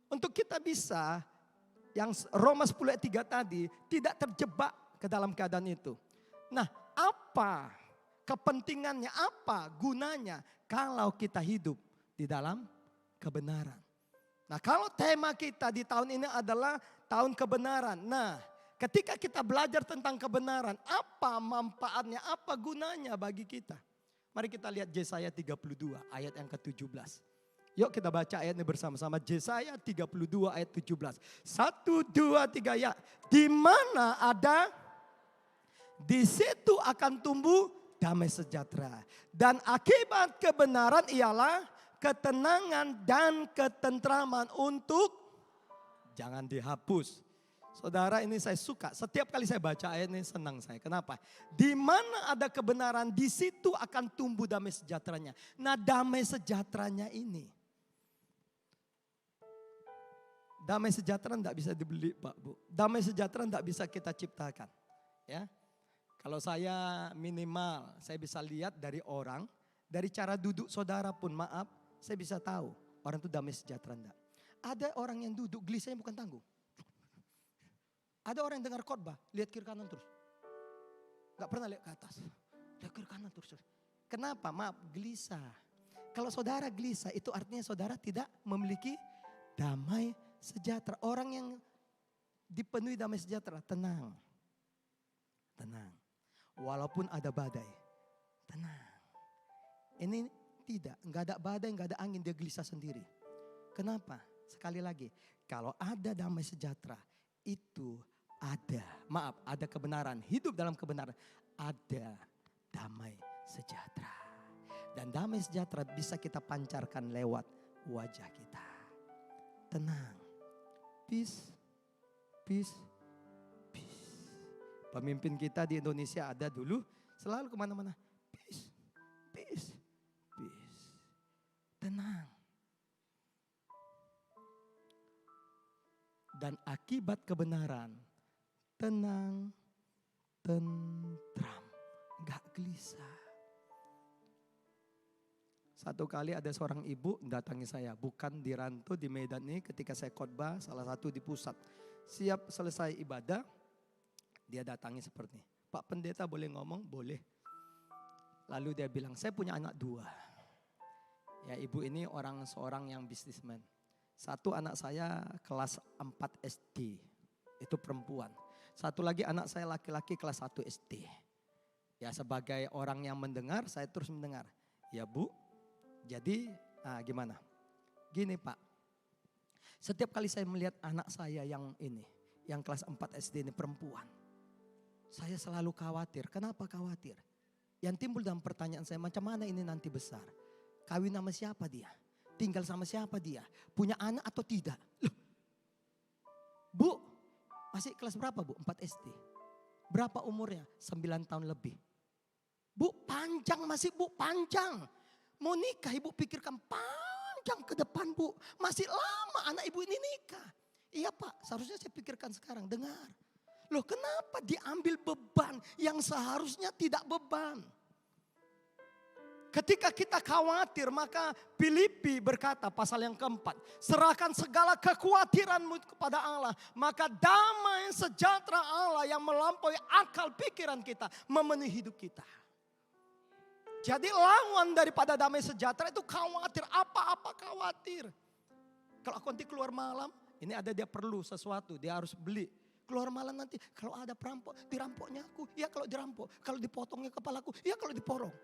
untuk kita bisa, yang Roma 10 ayat 3 tadi, tidak terjebak ke dalam keadaan itu. Nah, apa kepentingannya, apa gunanya kalau kita hidup di dalam kebenaran? Nah, kalau tema kita di tahun ini adalah tahun kebenaran. Nah, ketika kita belajar tentang kebenaran, apa manfaatnya, apa gunanya bagi kita? Mari kita lihat Yesaya 32 ayat yang ke-17. Yuk kita baca ayat ini bersama-sama. Yesaya 32 ayat 17. 1, 2, 3 ya. Di mana ada, di situ akan tumbuh damai sejahtera. Dan akibat kebenaran ialah ketenangan dan ketentraman untuk, jangan dihapus. Saudara ini saya suka, setiap kali saya baca ayat ini senang saya. Kenapa? Di mana ada kebenaran, di situ akan tumbuh damai sejahteranya. Nah damai sejahteranya ini. Damai sejahtera tidak bisa dibeli Pak Bu. Damai sejahtera tidak bisa kita ciptakan. Ya. Kalau saya minimal, saya bisa lihat dari orang, dari cara duduk saudara pun maaf, saya bisa tahu orang itu damai sejahtera enggak. Ada orang yang duduk gelisahnya bukan tanggung. Ada orang yang dengar khotbah, lihat kiri kanan terus. Gak pernah lihat ke atas, lihat kiri kanan terus. Kenapa? Maaf, gelisah. Kalau saudara gelisah itu artinya saudara tidak memiliki damai sejahtera. Orang yang dipenuhi damai sejahtera, tenang. Tenang. Walaupun ada badai, tenang. Ini tidak, nggak ada badai, nggak ada angin, dia gelisah sendiri. Kenapa? Sekali lagi, kalau ada damai sejahtera, itu ada kebenaran, hidup dalam kebenaran, ada damai sejahtera. Dan damai sejahtera bisa kita pancarkan lewat wajah kita. Tenang, peace, peace, peace. Pemimpin kita di Indonesia ada dulu, selalu kemana-mana, peace, peace, peace. Tenang. Dan akibat kebenaran, tenang, tentram, gak gelisah. Satu kali ada seorang ibu datangi saya, bukan di Ranto di Medan ini, ketika saya khotbah salah satu di pusat. Siap selesai ibadah, dia datangi seperti ini. Pak pendeta boleh ngomong? Boleh. Lalu dia bilang, saya punya anak 2. Ya ibu ini seorang yang bisnismen. Satu anak saya kelas 4 SD, itu perempuan. Satu lagi anak saya laki-laki kelas 1 SD. Ya sebagai orang yang mendengar, saya terus mendengar. Ya Bu, jadi gimana? Gini Pak, setiap kali saya melihat anak saya yang ini, yang kelas 4 SD ini perempuan. Saya selalu khawatir, kenapa khawatir? Yang timbul dalam pertanyaan saya, macam mana ini nanti besar? Kawin sama siapa dia? Tinggal sama siapa dia? Punya anak atau tidak? Loh, Bu, masih kelas berapa Bu? 4 SD. Berapa umurnya? 9 tahun lebih. Bu, panjang masih Bu, panjang. Mau nikah ibu pikirkan panjang ke depan Bu. Masih lama anak ibu ini nikah. Iya Pak, seharusnya saya pikirkan sekarang, dengar. Loh kenapa diambil beban yang seharusnya tidak beban? Ketika kita khawatir maka Filipi berkata pasal yang keempat. Serahkan segala kekhawatiranmu kepada Allah. Maka damai sejahtera Allah yang melampaui akal pikiran kita memenuhi hidup kita. Jadi lawan daripada damai sejahtera itu khawatir. Apa-apa khawatir. Kalau aku nanti keluar malam, ini ada dia perlu sesuatu, dia harus beli. Keluar malam nanti, kalau ada perampok, dirampoknya aku. Ya kalau dirampok, kalau dipotongnya kepalaku, ya kalau diporong.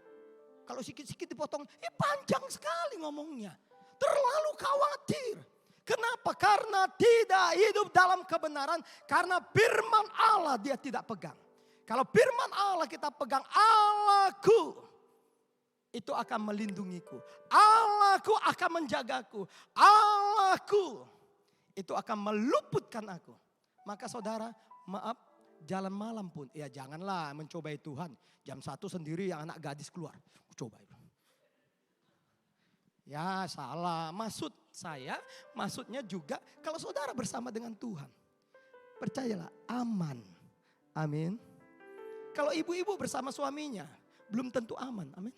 Kalau sikit-sikit dipotong, panjang sekali ngomongnya. Terlalu khawatir. Kenapa? Karena tidak hidup dalam kebenaran. Karena firman Allah dia tidak pegang. Kalau firman Allah kita pegang, Allahku itu akan melindungiku. Allahku akan menjagaku. Allahku itu akan meluputkan aku. Maka saudara, maaf, jalan malam pun, ya janganlah mencobai Tuhan. Jam 1 sendiri yang anak gadis keluar. Coba itu. Ya salah, maksudnya juga kalau saudara bersama dengan Tuhan. Percayalah, aman. Amin. Kalau ibu-ibu bersama suaminya, belum tentu aman. Amin.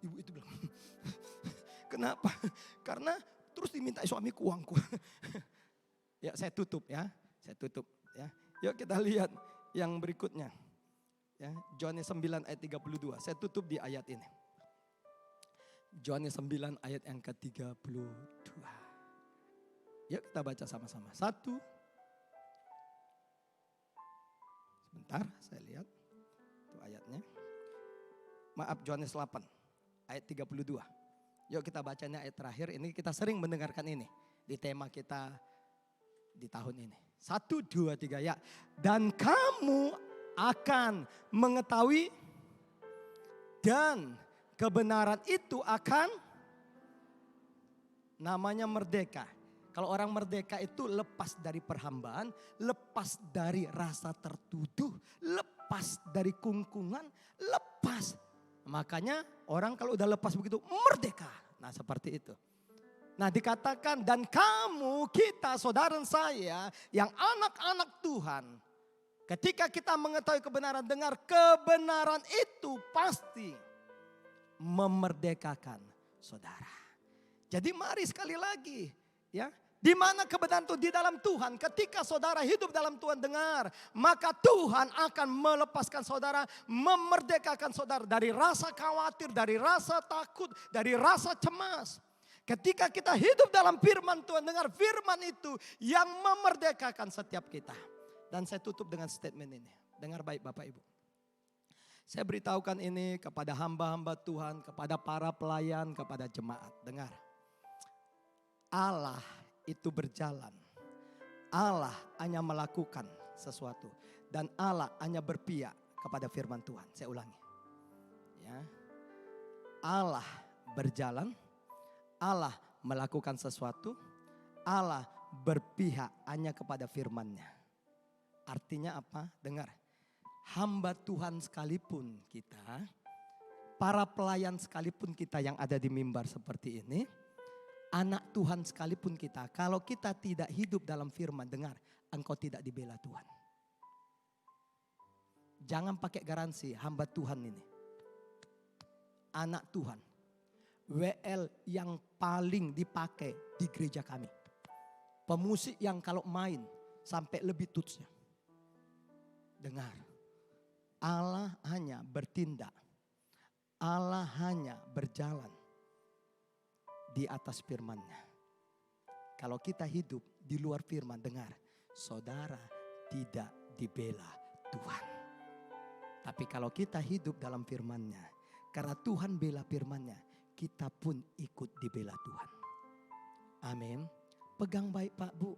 Ibu itu bilang, kenapa? Karena terus diminta suamiku uangku. Ya saya tutup ya. Yuk kita lihat yang berikutnya. Ya, Yohanes 9 ayat 32. Saya tutup di ayat ini. Yohanes 9 ayat yang ke-32. Yuk kita baca sama-sama. 1. Sebentar saya lihat. Itu ayatnya. Maaf Yohanes 8 ayat 32. Yuk kita bacanya ayat terakhir. Ini kita sering mendengarkan ini. Di tema kita di tahun ini. 1, 2, 3 ya. Dan kamu akan mengetahui dan kebenaran itu akan namanya merdeka. Kalau orang merdeka itu lepas dari perhambaan, lepas dari rasa tertuduh, lepas dari kungkungan, lepas. Makanya orang kalau udah lepas begitu merdeka. Nah seperti itu. Nah dikatakan dan kamu kita saudara saya yang anak-anak Tuhan. Ketika kita mengetahui kebenaran, dengar, kebenaran itu pasti memerdekakan saudara. Jadi mari sekali lagi, ya. Di mana kebenaran itu? Di dalam Tuhan. Ketika saudara hidup dalam Tuhan, dengar, maka Tuhan akan melepaskan saudara, memerdekakan saudara dari rasa khawatir, dari rasa takut, dari rasa cemas. Ketika kita hidup dalam firman Tuhan, dengar, firman itu yang memerdekakan setiap kita. Dan saya tutup dengan statement ini. Dengar baik Bapak Ibu. Saya beritahukan ini kepada hamba-hamba Tuhan, kepada para pelayan, kepada jemaat. Dengar. Allah itu berjalan. Allah hanya melakukan sesuatu. Dan Allah hanya berpihak kepada firman Tuhan. Saya ulangi. Ya. Allah berjalan. Allah melakukan sesuatu. Allah berpihak hanya kepada firman-Nya. Artinya apa? Dengar. Hamba Tuhan sekalipun kita. Para pelayan sekalipun kita yang ada di mimbar seperti ini. Anak Tuhan sekalipun kita, kalau kita tidak hidup dalam firman, dengar, engkau tidak dibela Tuhan. Jangan pakai garansi hamba Tuhan ini. Anak Tuhan. WL yang paling dipakai di gereja kami. Pemusik yang kalau main sampai lebih tutsnya. Dengar, Allah hanya bertindak. Allah hanya berjalan di atas firman-Nya. Kalau kita hidup di luar firman, dengar, saudara tidak dibela Tuhan. Tapi kalau kita hidup dalam firman-Nya, karena Tuhan bela firman-Nya, kita pun ikut dibela Tuhan. Amin. Pegang baik Pak Bu.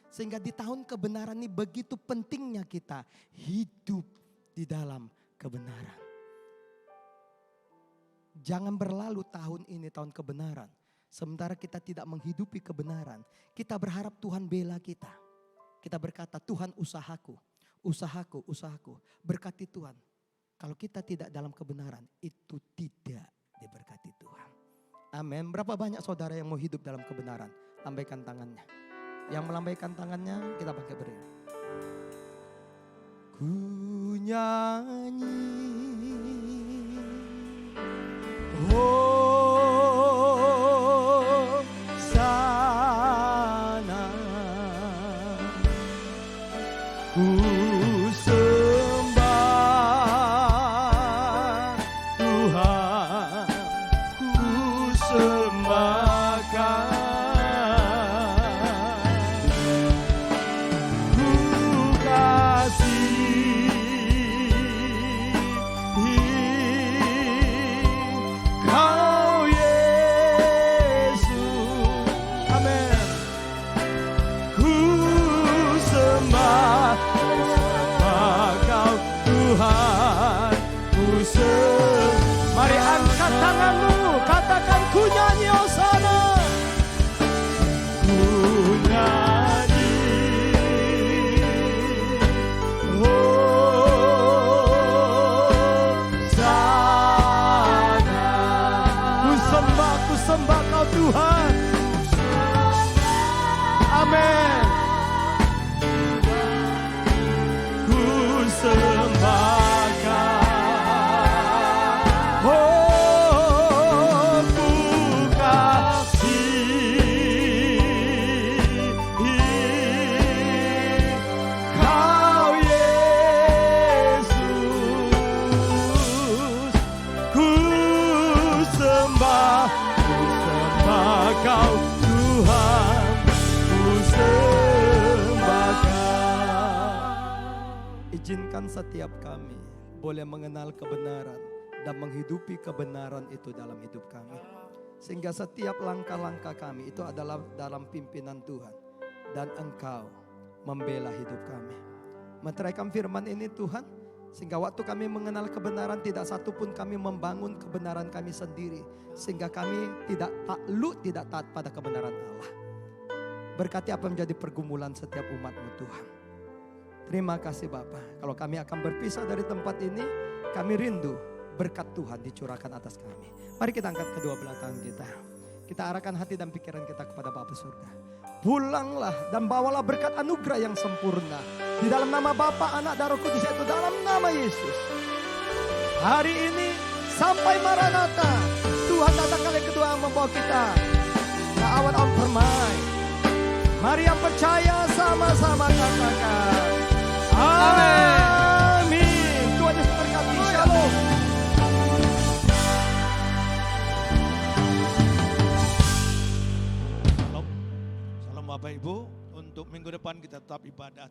Sehingga di tahun kebenaran ini begitu pentingnya kita hidup di dalam kebenaran. Jangan berlalu tahun ini, tahun kebenaran. Sementara kita tidak menghidupi kebenaran. Kita berharap Tuhan bela kita. Kita berkata, Tuhan usahaku, usahaku, usahaku. Berkati Tuhan. Kalau kita tidak dalam kebenaran, itu tidak diberkati Tuhan. Amin. Berapa banyak saudara yang mau hidup dalam kebenaran? Lambaikan tangannya. Yang melambaikan tangannya, kita pakai berdiri. Ku nyanyi. Ku sembah Tuhan, ku sembahkan, ku kasihi Kau Yesus, amin. Ku sembah Kau Tuhan, ku sembah. Mari angkat tanganmu, katakan ku nyanyi hosana. Ku nyanyi hosana. Ku sembah Kau Tuhan. Amin. Sembahkan, oh ku kasihi Kau Yesus, ku sembah Kau Tuhan, ku sembahkan. Izinkan setiap kami boleh mengenal kebenaran dan menghidupi kebenaran itu dalam hidup kami. Sehingga setiap langkah-langkah kami itu adalah dalam pimpinan Tuhan. Dan Engkau membela hidup kami. Meteraikan firman ini Tuhan. Sehingga waktu kami mengenal kebenaran, tidak satu pun kami membangun kebenaran kami sendiri. Sehingga kami tidak takluk, tidak taat pada kebenaran Allah. Berkati apa menjadi pergumulan setiap umat-Mu Tuhan. Terima kasih Bapa. Kalau kami akan berpisah dari tempat ini, kami rindu berkat Tuhan dicurahkan atas kami. Mari kita angkat kedua belah tangan kita. Kita arahkan hati dan pikiran kita kepada Bapa surga. Pulanglah dan bawalah berkat anugerah yang sempurna Di dalam nama Bapa, Anak, dan Roh Kudus, yaitu dalam nama Yesus. Hari ini sampai Maranatha, Tuhan datang kali kedua membawa kita ke awan-awan permai. Mari yang percaya sama-sama katakan amin. Tuhan Yesus berkati. Shalom. Salam Bapak Ibu. Untuk minggu depan kita tetap ibadah